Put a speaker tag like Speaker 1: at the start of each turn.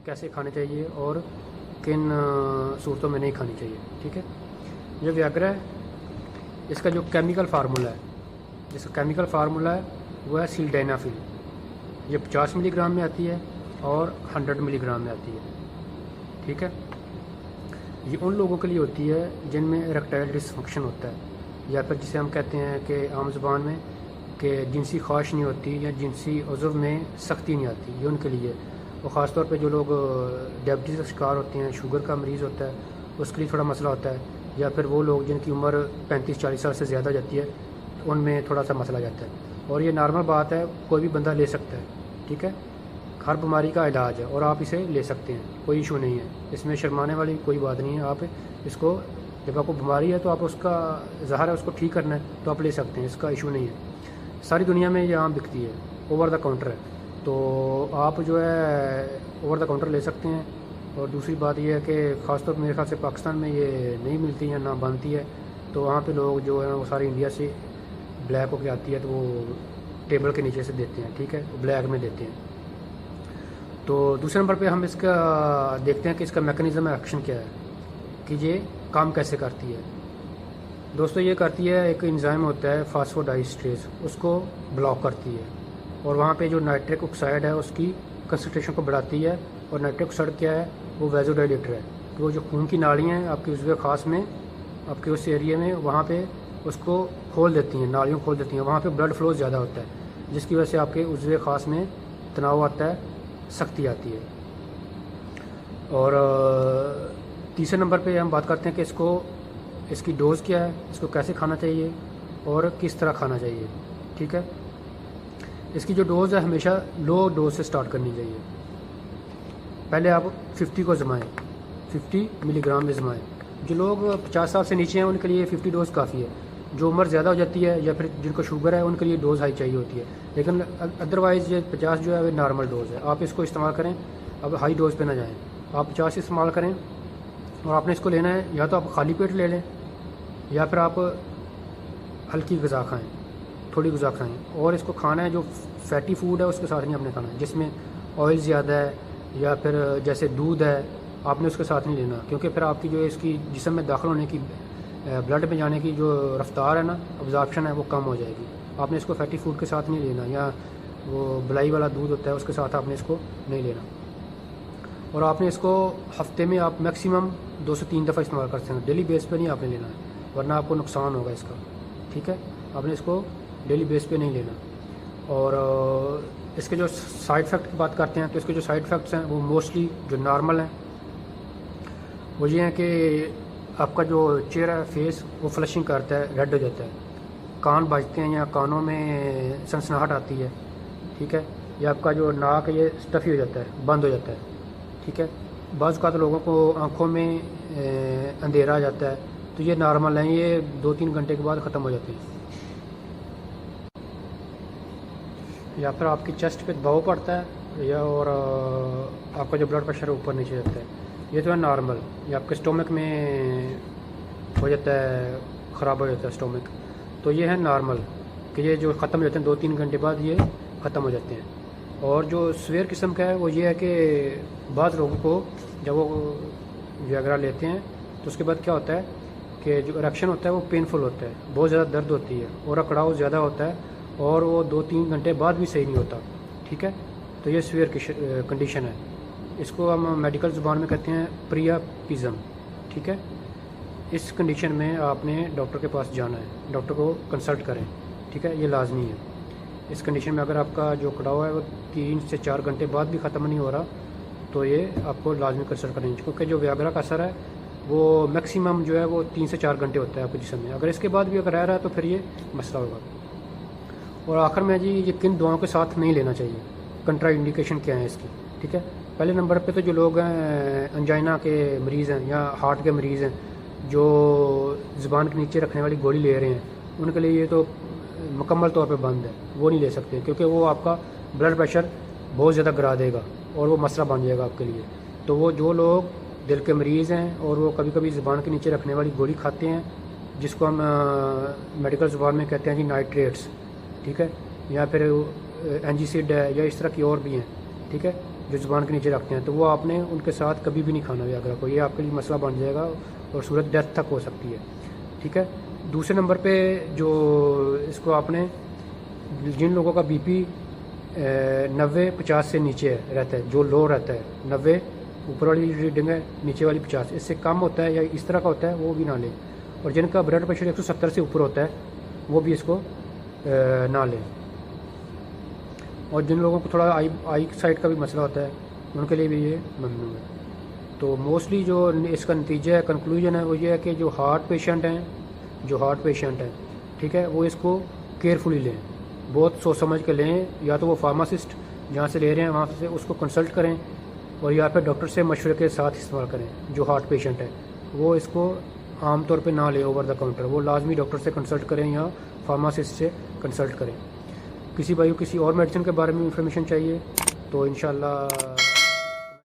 Speaker 1: कैसे खाने चाहिए और किन सूरतों में नहीं खानी चाहिए। ठीक है, ये वियाग्रा है, इसका जो केमिकल फार्मूला है, वो है सिल्डेनाफिल। ये 50 मिलीग्राम में आती है और 100 मिलीग्राम में आती है। ठीक है, ये उन लोगों के लिए होती है जिनमें इरेक्टाइल डिसफंक्शन होता है, या फिर जिसे हम कहते हैं कि आम ज़ुबान में कि जिनसी ख्वाहिश नहीं होती या जिनसी उज़्व में सख्ती नहीं आती, ये उनके लिए। और ख़ास तौर पे जो लोग डायबिटीज़ का शिकार होते हैं, शुगर का मरीज़ होता है, उसके लिए थोड़ा मसला होता है। या फिर वो लोग जिनकी उम्र 35-40 साल से ज़्यादा जाती है, तो उनमें थोड़ा सा मसला जाता है। और ये नॉर्मल बात है, कोई भी बंदा ले सकता है। ठीक है, हर बीमारी का इलाज है और आप इसे ले सकते हैं, कोई इशू नहीं है, इसमें शर्माने वाली कोई बात नहीं है। आप इसको, जब आपको बीमारी है तो आप उसका ज़ाहिर है उसको ठीक करना है तो आप ले सकते हैं, इसका इशू नहीं है। सारी दुनिया में ये आम बिकती है, ओवर द काउंटर है, तो आप जो है ओवर द काउंटर ले सकते हैं। और दूसरी बात यह है कि ख़ासतौर पर मेरे ख्याल से पाकिस्तान में ये नहीं मिलती है, ना बनती है, तो वहाँ पे लोग जो है वो सारी इंडिया से ब्लैक होके आती है, तो वो टेबल के नीचे से देते हैं। ठीक है, ब्लैक में देते हैं। तो दूसरे नंबर पे हम इसका देखते हैं कि इसका मैकेनिज़्म एक्शन क्या है, कि ये काम कैसे करती है। दोस्तों, ये करती है, एक एंजाइम होता है फास्फोडाइस्ट्रेज, उसको ब्लॉक करती है, और वहाँ पे जो नाइट्रिक ऑक्साइड है उसकी कंसनट्रेशन को बढ़ाती है। और नाइट्रिक ऑक्साइड क्या है, वो वैज़ोडाइलेटर है, तो वो जो खून की नालियाँ हैं आपकी उज़्व ख़ास में, आपके उस एरिया में, वहाँ पे उसको खोल देती हैं, नालियों खोल देती हैं, वहाँ पे ब्लड फ्लो ज़्यादा होता है, जिसकी वजह से आपके उज़्व ख़ास में तनाव आता है, सख्ती आती है। और तीसरे नंबर पे हम बात करते हैं कि इसकी डोज़ क्या है, इसको कैसे खाना चाहिए और किस तरह खाना चाहिए। ठीक है, इसकी जो डोज़ है हमेशा लो डोज से स्टार्ट करनी चाहिए। पहले आप 50 को जमाएँ, 50 मिलीग्राम में जमाएँ। जो लोग 50 साल से नीचे हैं उनके लिए 50 डोज़ काफ़ी है। जो उम्र ज़्यादा हो जाती है या फिर जिनको शुगर है उनके लिए डोज़ हाई चाहिए होती है, लेकिन अदरवाइज़ ये 50 जो है वो नॉर्मल डोज़ है, आप इसको इस्तेमाल करें। अब हाई डोज़ पे ना जाएं, आप 50 इस्तेमाल करें। और आपने इसको लेना है, या तो आप खाली पेट ले लें या फिर आप हल्की ग़िज़ा खाएँ, थोड़ी ग़िज़ा खाएँ। और इसको खाना है जो फैटी फूड है उसके साथ नहीं आपने खाना है, जिसमें ऑयल ज़्यादा है या फिर जैसे दूध है, आपने उसके साथ नहीं लेना, क्योंकि फिर आपकी जो इसकी जिस्म में दाखिल होने की, ब्लड में जाने की जो रफ्तार है ना, अब्जॉर्प्शन है, वो कम हो जाएगी। आपने इसको फैटी फूड के साथ नहीं लेना, या वो बलाई वाला दूध होता है उसके साथ आपने इसको नहीं लेना। और आपने इसको हफ्ते में आप मैक्सिमम 2 से 3 दफ़ा इस्तेमाल कर सकते हैं, डेली बेस पे नहीं आपने लेना है, वरना आपको नुकसान होगा इसका। ठीक है, आपने इसको डेली बेस पे नहीं लेना। और इसके जो साइड इफ़ेक्ट की बात करते हैं, तो इसके जो साइड इफ़ेक्ट्स हैं वो मोस्टली जो नॉर्मल हैं वो ये हैं कि आपका जो चेहरा फेस वो फ्लशिंग करता है, रेड हो जाता है, कान बजते हैं या कानों में सनसनाहट आती है। ठीक है, या आपका जो नाक है ये स्टफ़ी हो जाता है, बंद हो जाता है। ठीक है, बाज़ औक़ात लोगों को आँखों में अंधेरा आ जाता है, तो ये नॉर्मल है, ये 2-3 घंटे के बाद ख़त्म हो जाते हैं। या फिर आपकी चेस्ट पे दबाव पड़ता है, या और आपका जो ब्लड प्रेशर ऊपर नीचे जाता है, ये तो है नॉर्मल। या आपके स्टोमक में हो जाता है, ख़राब हो जाता है स्टोमक, तो ये है नॉर्मल, कि ये जो ख़त्म हो जाते हैं 2-3 घंटे बाद ये ख़त्म हो जाते हैं। और जो सीवियर किस्म का है वो ये है कि बाद लोगों को जब वो वियाग्रा लेते हैं तो उसके बाद क्या होता है कि जो इरेक्शन होता है वो पेनफुल होता है, बहुत ज़्यादा दर्द होती है और अकड़ाव ज़्यादा होता है, और वो 2-3 घंटे बाद भी सही नहीं होता। ठीक है, तो ये सीवियर कंडीशन है, इसको हम मेडिकल ज़ुबान में कहते हैं प्रियापिज़म। ठीक है, इस कंडीशन में आपने डॉक्टर के पास जाना है, डॉक्टर को कंसल्ट करें। ठीक है, ये लाजमी है। इस कंडीशन में अगर आपका जो कड़ाव है वो 3 से 4 घंटे बाद भी ख़त्म नहीं हो रहा, तो ये आपको लाजमी कंसल्ट करनी चाहिए, क्योंकि जो वियाग्रा का असर है वो मैक्सिमम जो है वो 3 से 4 घंटे होता है आपके जिस्म में। अगर इसके बाद भी अगर रह रहा है तो फिर ये मसला होगा। और आखिर में जी, ये किन दवाओं के साथ नहीं लेना चाहिए, कंट्रा इंडिकेशन क्या है इसकी। ठीक है, पहले नंबर पे तो जो लोग हैं अंजाइना के मरीज़ हैं या हार्ट के मरीज़ हैं, जो ज़ुबान के नीचे रखने वाली गोली ले रहे हैं, उनके लिए ये तो मुकम्मल तौर पे बंद है, वो नहीं ले सकते, क्योंकि वो आपका ब्लड प्रेशर बहुत ज़्यादा गिरा देगा और वो मसला बन जाएगा आपके लिए। तो वो जो लोग दिल के मरीज़ हैं और वो कभी कभी ज़ुबान के नीचे रखने वाली गोली खाते हैं, जिसको हम मेडिकल ज़ुबान में कहते हैं जी नाइट्रेट्स। ठीक है, या फिर एंजीसिड है, या इस तरह की और भी हैं। ठीक है, जो ज़ुबान के नीचे रखते हैं, तो वो आपने उनके साथ कभी भी नहीं खाना वियाग्रा को, ये आपके लिए मसला बन जाएगा और सूरत डेथ तक हो सकती है। ठीक है। दूसरे नंबर पे जो इसको आपने, जिन लोगों का बीपी 90-50 से नीचे रहता है, जो लो रहता है 90 ऊपर वाली रीडिंग है, नीचे वाली 50, इससे कम होता है या इस तरह का होता है वो भी ना लें। और जिनका ब्लड प्रेशर 170 से ऊपर होता है वो भी इसको ना लें। और जिन लोगों को थोड़ा आई साइड का भी मसला होता है उनके लिए भी ये ममनू है। तो मोस्टली जो इसका नतीजा है, कंक्लूजन है, वो ये है कि जो हार्ट पेशेंट हैं, ठीक है, वो इसको केयरफुली लें, बहुत सोच समझ के लें। या तो वो फार्मासिस्ट जहाँ से ले रहे हैं वहाँ से उसको कंसल्ट करें, और या फिर डॉक्टर से मशवरे के साथ इस्तेमाल करें। जो हार्ट पेशेंट है वो इसको आम तौर पे ना ले ओवर द काउंटर, वो लाजमी डॉक्टर से कंसल्ट करें या फार्मासिस्ट से कंसल्ट करें। किसी भाई को किसी और मेडिसिन के बारे में इंफॉर्मेशन चाहिए तो इंशाल्लाह